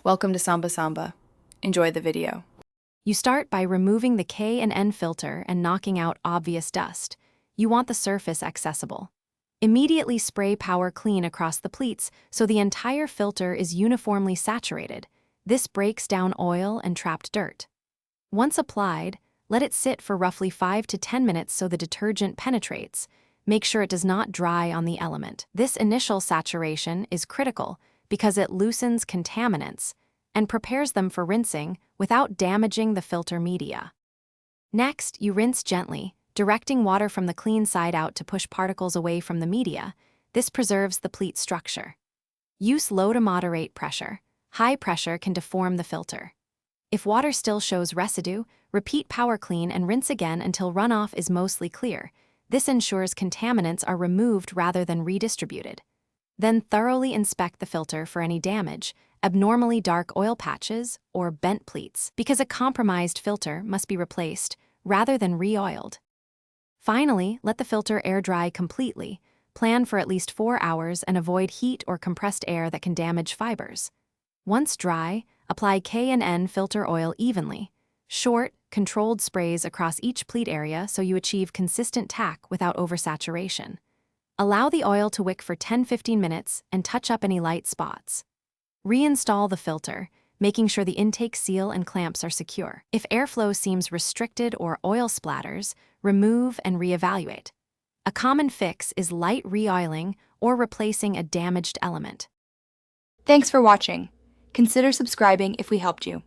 Welcome to Samba Samba. Enjoy the video. You start by removing the K&n filter and knocking out obvious dust. You want the surface accessible. Immediately spray Power Kleen across the pleats so the entire filter is uniformly saturated. This breaks down oil and trapped dirt. Once applied, let it sit for roughly 5 to 10 minutes so the detergent penetrates. Make sure it does not dry on the element. This initial saturation is critical because it loosens contaminants and prepares them for rinsing without damaging the filter media. Next, you rinse gently, directing water from the clean side out to push particles away from the media. This preserves the pleat structure. Use low to moderate pressure. High pressure can deform the filter. If water still shows residue, repeat Power Kleen and rinse again until runoff is mostly clear. This ensures contaminants are removed rather than redistributed. Then thoroughly inspect the filter for any damage, abnormally dark oil patches, or bent pleats, because a compromised filter must be replaced rather than re-oiled. Finally, let the filter air dry completely. Plan for at least 4 hours and avoid heat or compressed air that can damage fibers. Once dry, apply K&n filter oil evenly. Short, controlled sprays across each pleat area so you achieve consistent tack without oversaturation. Allow the oil to wick for 10-15 minutes and touch up any light spots. Reinstall the filter, making sure the intake seal and clamps are secure. If airflow seems restricted or oil splatters, remove and reevaluate. A common fix is light re-oiling or replacing a damaged element. Thanks for watching. Consider subscribing if we helped you.